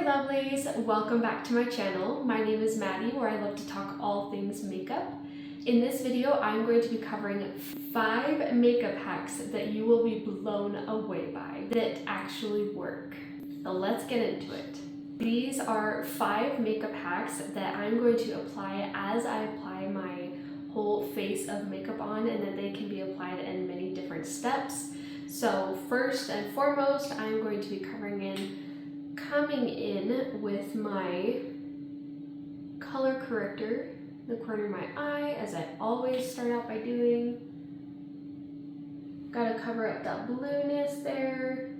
there lovelies, welcome back to my channel. My name is Maddie, where I love to talk all things makeup. In this video, I'm going to be covering 5 makeup hacks that you will be blown away by that actually work. So let's get into it. These are 5 makeup hacks that I'm going to apply as I apply my whole face of makeup on, and that they can be applied in many different steps. So first and foremost, I'm going to be coming in with my color corrector in the corner of my eye, as I always start out by doing. Gotta cover up that blueness there.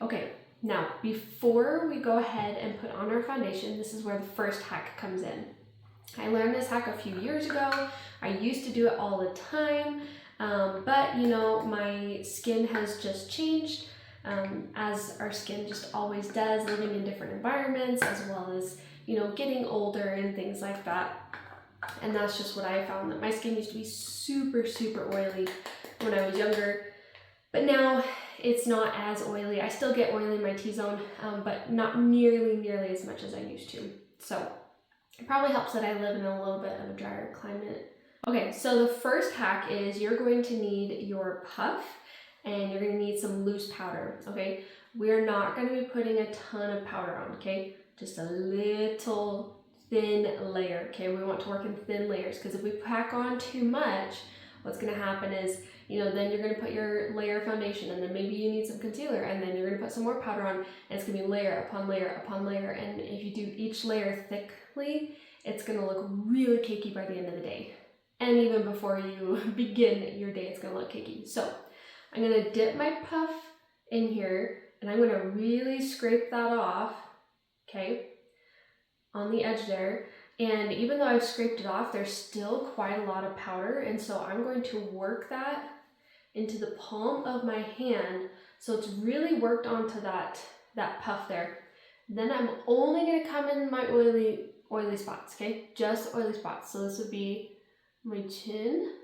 Okay, now before we go ahead and put on our foundation, this is where the first hack comes in. I learned this hack a few years ago. I used to do it all the time, but you know, my skin has just changed. As our skin just always does, living in different environments, as well as, you know, getting older and things like that. And that's just what I found, that my skin used to be super oily when I was younger, but now it's not as oily. I still get oily in my T-zone, but not nearly as much as I used to. So it probably helps that I live in a little bit of a drier climate. Okay, so the first hack is you're going to need your puff, and you're going to need some loose powder, okay? We're not going to be putting a ton of powder on, okay? Just a little thin layer, okay? We want to work in thin layers, because if we pack on too much, what's going to happen is, you know, then you're going to put your layer of foundation, and then maybe you need some concealer, and then you're going to put some more powder on, and it's going to be layer upon layer upon layer, and if you do each layer thickly, it's going to look really cakey by the end of the day. And even before you begin your day, it's going to look cakey. So I'm going to dip my puff in here, and I'm going to really scrape that off, okay, on the edge there. And even though I've scraped it off, there's still quite a lot of powder, and so I'm going to work that into the palm of my hand, so it's really worked onto that puff there. Then I'm only going to come in my oily spots, okay, just oily spots. So this would be my chin.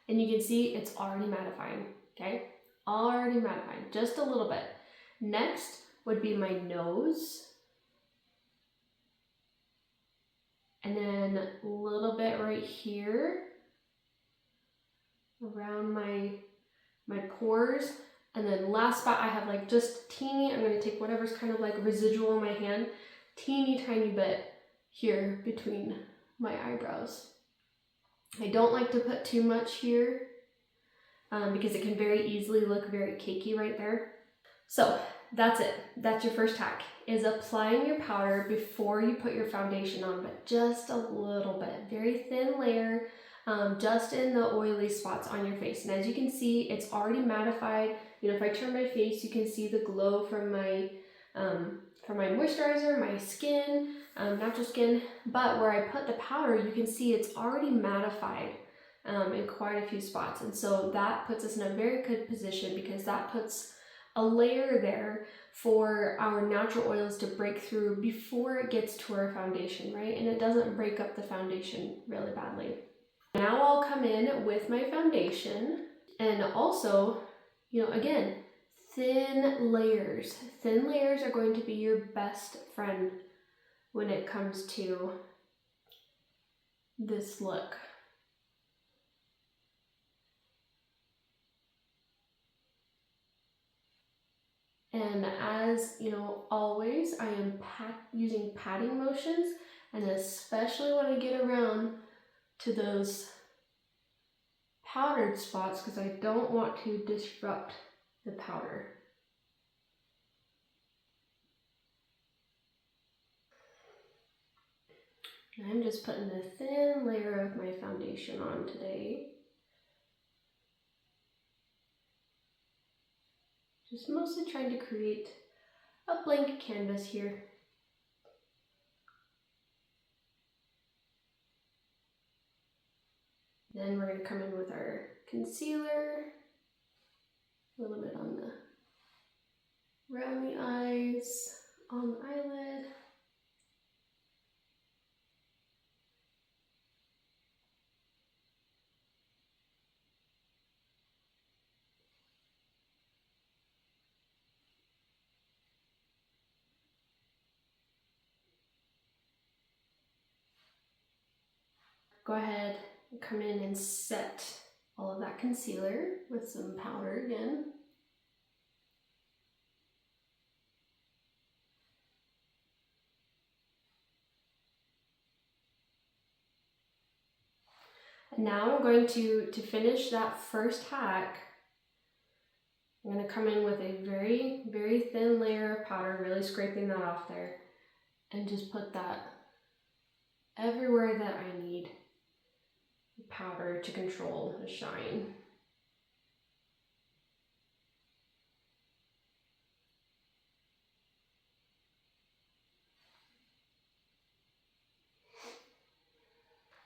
And you can see it's already mattifying, okay? Already mattifying, just a little bit. Next would be my nose. And then a little bit right here around my pores. And then last spot, I have like just teeny, I'm gonna take whatever's kind of like residual in my hand, teeny tiny bit here between my eyebrows. I don't like to put too much here because it can very easily look very cakey right there. So that's it. That's your first hack, is applying your powder before you put your foundation on, but just a little bit, very thin layer, just in the oily spots on your face. And as you can see, it's already mattified. You know, if I turn my face, you can see the glow from my moisturizer, my skin, natural skin. But where I put the powder, you can see it's already mattified in quite a few spots. And so that puts us in a very good position, because that puts a layer there for our natural oils to break through before it gets to our foundation, right? And it doesn't break up the foundation really badly. Now I'll come in with my foundation, and also, you know, again, thin layers. Thin layers are going to be your best friend when it comes to this look. And as you know, always, I am using patting motions, and especially when I get around to those powdered spots, because I don't want to disrupt the powder. I'm just putting a thin layer of my foundation on today. Just mostly trying to create a blank canvas here. Then we're going to come in with our concealer, a little bit on around the eyes, on the eyelid. go ahead and come in and set all of that concealer with some powder again. And now I'm going to finish that first hack, I'm going to come in with a very, very thin layer of powder, really scraping that off there, and just put that everywhere that I need the powder to control the shine.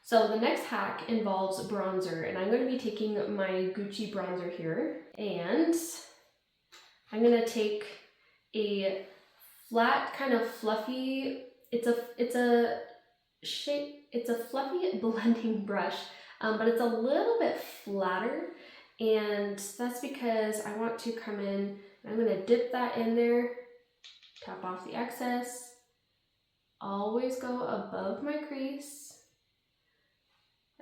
So the next hack involves bronzer, and I'm going to be taking my Gucci bronzer here, and I'm going to take a flat, kind of fluffy, it's a fluffy blending brush, but it's a little bit flatter, and that's because I want to come in, I'm going to dip that in there, tap off the excess, always go above my crease.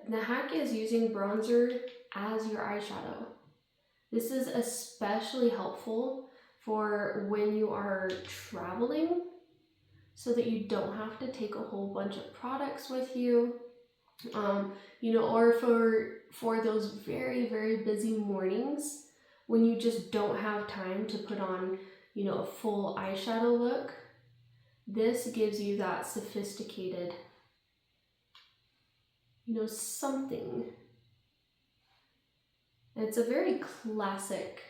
And the hack is using bronzer as your eyeshadow. This is especially helpful for when you are traveling, so that you don't have to take a whole bunch of products with you, you know, or for those very, very busy mornings when you just don't have time to put on, you know, a full eyeshadow look. This gives you that sophisticated, you know, something. And it's a very classic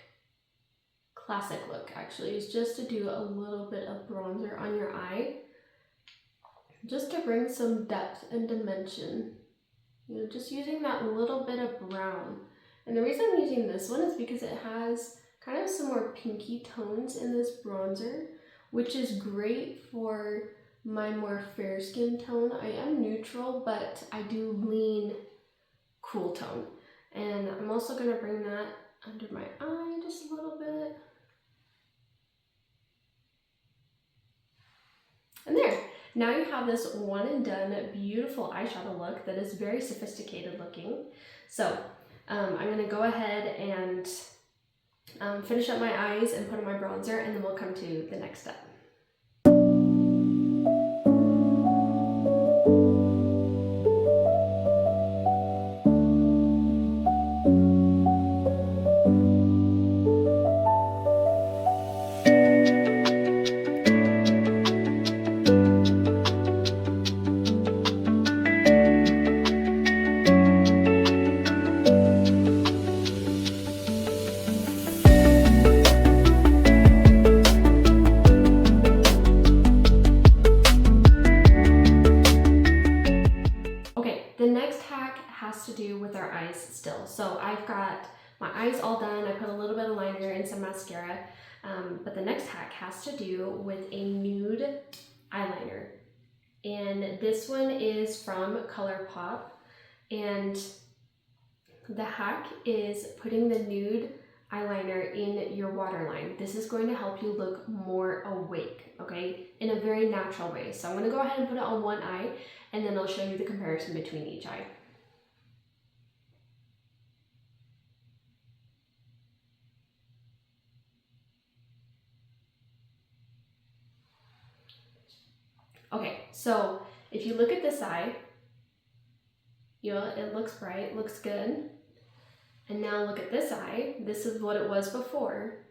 look, actually, is just to do a little bit of bronzer on your eye, just to bring some depth and dimension, you know, just using that little bit of brown. And the reason I'm using this one is because it has kind of some more pinky tones in this bronzer, which is great for my more fair skin tone. I am neutral, but I do lean cool tone. And I'm also going to bring that under my eye just a little bit. And there, now you have this one and done beautiful eyeshadow look that is very sophisticated looking. So I'm going to go ahead and finish up my eyes and put on my bronzer, and then we'll come to the next step. So I've got my eyes all done. I put a little bit of liner and some mascara, but the next hack has to do with a nude eyeliner, and this one is from Colourpop, and the hack is putting the nude eyeliner in your waterline. This is going to help you look more awake, okay, in a very natural way. So I'm going to go ahead and put it on one eye, and then I'll show you the comparison between each eye. Okay, so if you look at this eye, you know, it looks bright, looks good. And now look at this eye. This is what it was before.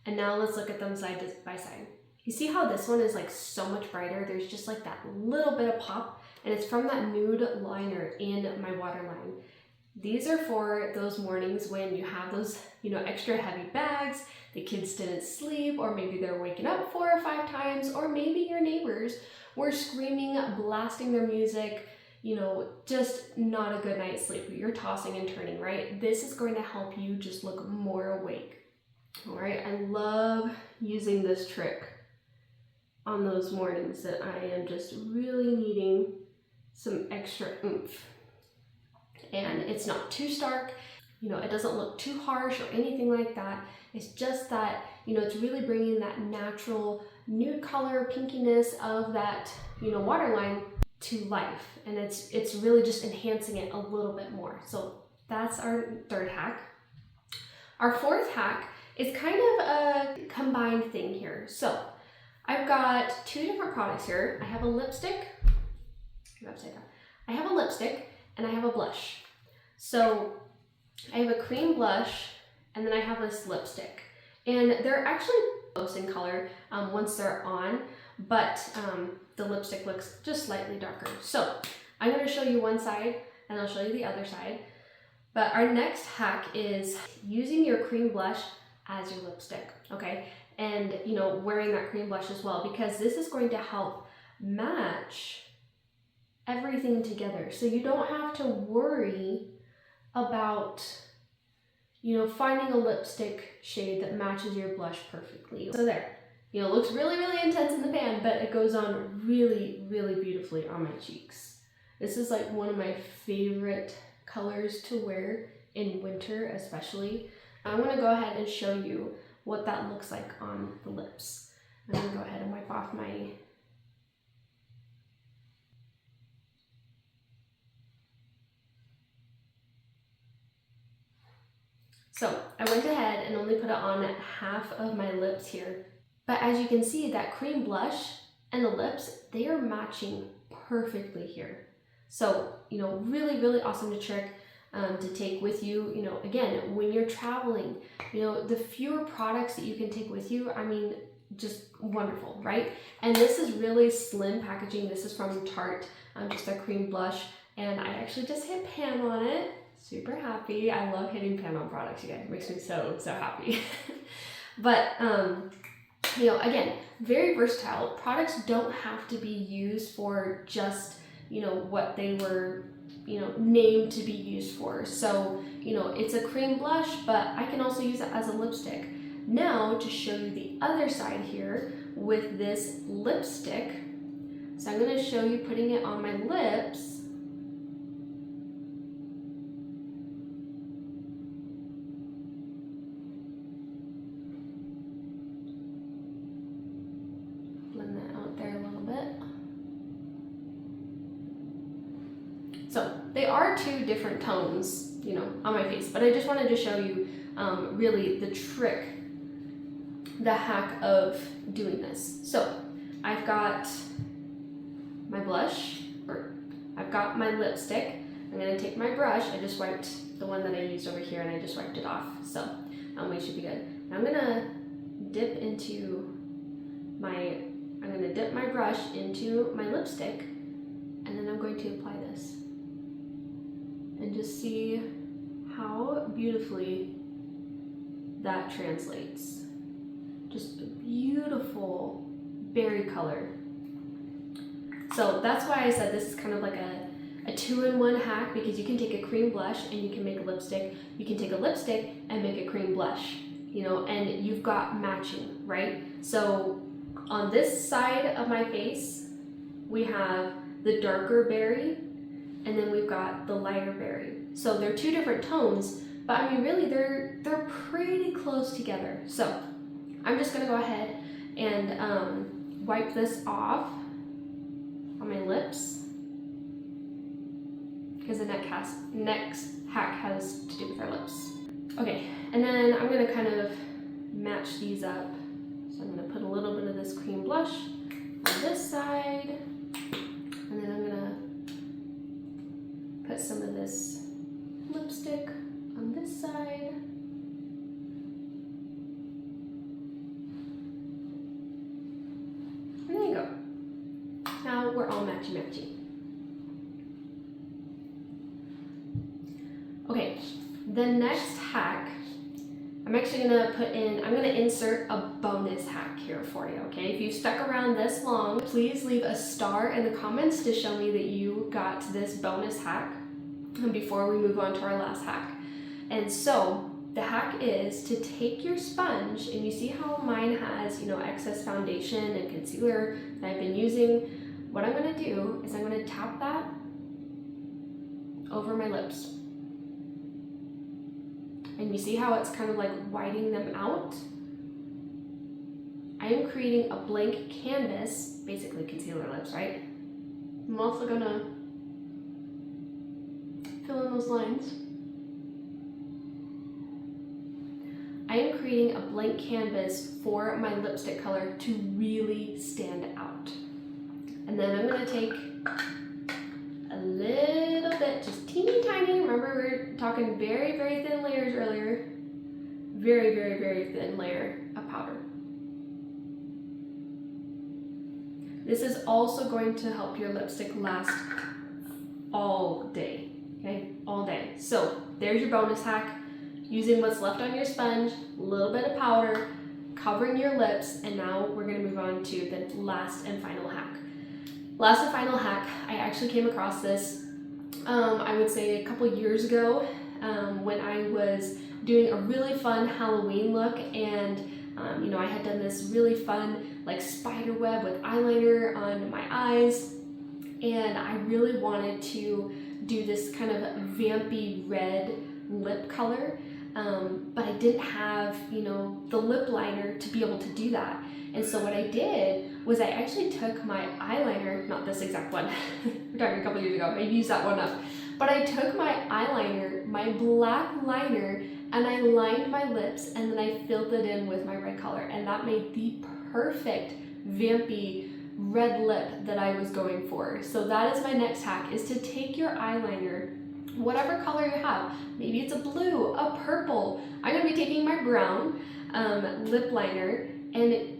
And now let's look at them side by side. You see how this one is like so much brighter? There's just like that little bit of pop, and it's from that nude liner in my waterline. These are for those mornings when you have those, you know, extra heavy bags, the kids didn't sleep, or maybe they're waking up 4 or 5 times, or maybe your neighbors were screaming, blasting their music, you know, just not a good night's sleep. You're tossing and turning, right? This is going to help you just look more awake. All right, I love using this trick on those mornings that I am just really needing some extra oomph. And it's not too stark, you know, it doesn't look too harsh or anything like that. It's just that, you know, it's really bringing that natural nude color, pinkiness of that, you know, waterline, to life, and it's really just enhancing it a little bit more. So that's our third hack. Our fourth hack is kind of a combined thing here. So I've got two different products here. I have a lipstick, I have a lipstick and I have a blush. So I have a cream blush and then I have this lipstick, and they're actually close in color once they're on, but the lipstick looks just slightly darker. So I'm going to show you one side and I'll show you the other side. But our next hack is using your cream blush as your lipstick, okay? And you know, wearing that cream blush as well, because this is going to help match everything together. So you don't have to worry about, you know, finding a lipstick shade that matches your blush perfectly. So there, you know, it looks really, really intense in the pan, but it goes on really, really beautifully on my cheeks. This is like one of my favorite colors to wear in winter, especially. I'm gonna go ahead and show you what that looks like on the lips. I'm gonna go ahead and wipe off my So I went ahead and only put it on half of my lips here. But as you can see, that cream blush and the lips, they are matching perfectly here. So, you know, really, really awesome to trick to take with you. You know, again, when you're traveling, you know, the fewer products that you can take with you, I mean, just wonderful, right? And this is really slim packaging. This is from Tarte, just a cream blush. And I actually just hit pan on it. Super happy. I love hitting pan on products, you guys. It makes me so, so happy. But, you know, again, very versatile. Products don't have to be used for just, you know, what they were, you know, named to be used for. So, you know, it's a cream blush, but I can also use it as a lipstick. Now, to show you the other side here with this lipstick. So I'm going to show you putting it on my lips. Blend that out there a little bit. So they are two different tones, you know, on my face, but I just wanted to show you really the trick, the hack of doing this. So I've got my blush, or I've got my lipstick. I'm gonna take my brush. I just wiped the one that I used over here and I just wiped it off. So we should be good. Now I'm gonna dip my brush into my lipstick, and then I'm going to apply this. And just see how beautifully that translates. Just a beautiful berry color. So that's why I said this is kind of like a two-in-one hack, because you can take a cream blush and you can make a lipstick. You can take a lipstick and make a cream blush, you know, and you've got matching, right? So on this side of my face, we have the darker berry, and then we've got the lighter berry. So they're two different tones, but I mean, really, they're pretty close together. So I'm just gonna go ahead and wipe this off on my lips, because the next hack has to do with our lips. Okay, and then I'm gonna kind of match these up. So I'm gonna put a little bit of this cream blush on this side, and then I'm gonna put some of this lipstick on this side. And there you go. Now we're all matchy-matchy. Okay, the next hack, I'm actually gonna I'm gonna insert a bonus hack here for you, okay? If you've stuck around this long, please leave a star in the comments to show me that you got this bonus hack before we move on to our last hack. And so the hack is to take your sponge, and you see how mine has, you know, excess foundation and concealer that I've been using. What I'm gonna do is I'm gonna tap that over my lips. And you see how it's kind of like whitening them out? I am creating a blank canvas, basically concealer lips, right? I'm I'm also gonna fill in those lines. I am creating a blank canvas for my lipstick color to really stand out. And then I'm gonna take a little bit, just teeny tiny. Remember, we were talking very, very thin layers earlier. Very, very, very thin layer of powder. This is also going to help your lipstick last all day, okay? All day. So there's your bonus hack. Using what's left on your sponge, a little bit of powder, covering your lips, and now we're gonna move on to the last and final hack. Last and final hack, I actually came across this, I would say a couple years ago, when I was doing a really fun Halloween look, and you know, I had done this really fun like spider web with eyeliner on my eyes, and I really wanted to do this kind of vampy red lip color, but I didn't have, you know, the lip liner to be able to do that. And so what I did was I actually took my eyeliner, not this exact one, we're talking a couple years ago, I used that one up, but I took my eyeliner, my black liner, and I lined my lips, and then I filled it in with my red color, and that made the perfect vampy red lip that I was going for. So that is my next hack, is to take your eyeliner, whatever color you have, maybe it's a blue, a purple. I'm gonna be taking my brown lip liner and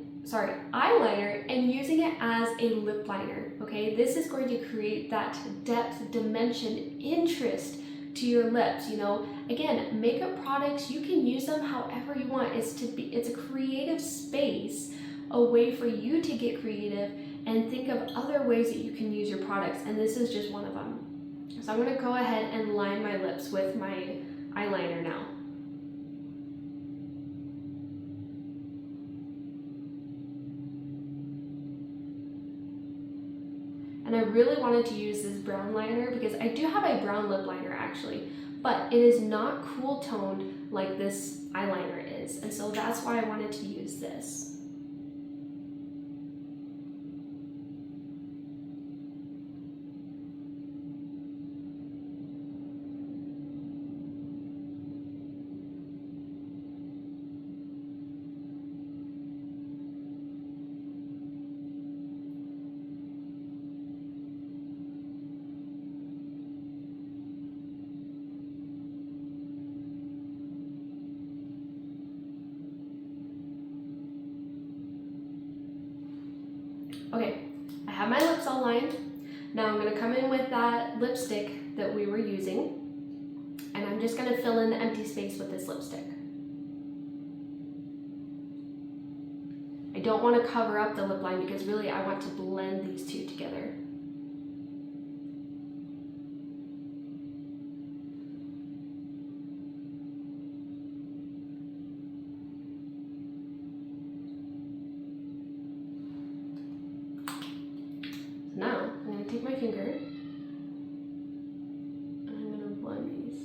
eyeliner and using it as a lip liner, okay? This is going to create that depth, dimension, interest to your lips, you know? Again, makeup products, you can use them however you want. It's a creative space, a way for you to get creative and think of other ways that you can use your products, and this is just one of them. So I'm gonna go ahead and line my lips with my eyeliner now. And I really wanted to use this brown liner because I do have a brown lip liner actually, but it is not cool toned like this eyeliner is. And so that's why I wanted to use this. Okay, I have my lips all lined. Now I'm gonna come in with that lipstick that we were using, and I'm just gonna fill in the empty space with this lipstick. I don't wanna cover up the lip line because really I want to blend these two together. Now, I'm going to take my finger and I'm going to blend these.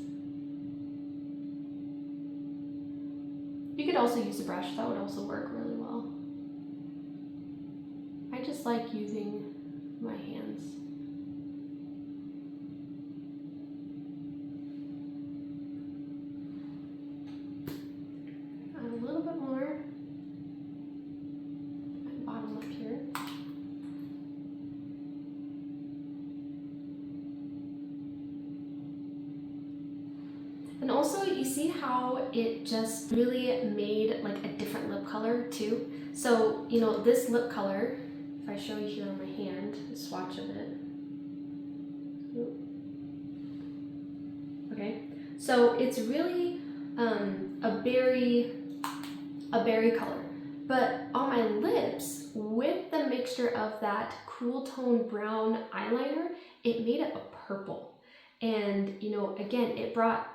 You could also use a brush, that would also work really well. I just like using my hands. Add a little bit more. My bottom up here. And also, you see how it just really made like a different lip color too? So, you know, this lip color, if I show you here on my hand, a swatch of it. Okay, so it's really a berry color. But on my lips, with the mixture of that cool tone brown eyeliner, it made it a purple. And, you know, again, it brought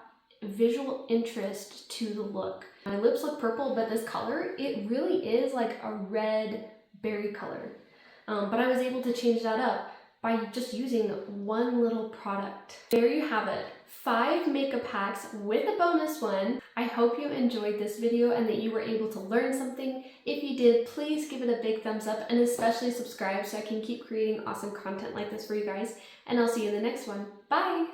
visual interest to the look. My lips look purple, but this color, it really is like a red berry color. But I was able to change that up by just using one little product. There you have it. 5 makeup hacks with a bonus one. I hope you enjoyed this video and that you were able to learn something. If you did, please give it a big thumbs up and especially subscribe so I can keep creating awesome content like this for you guys. And I'll see you in the next one. Bye!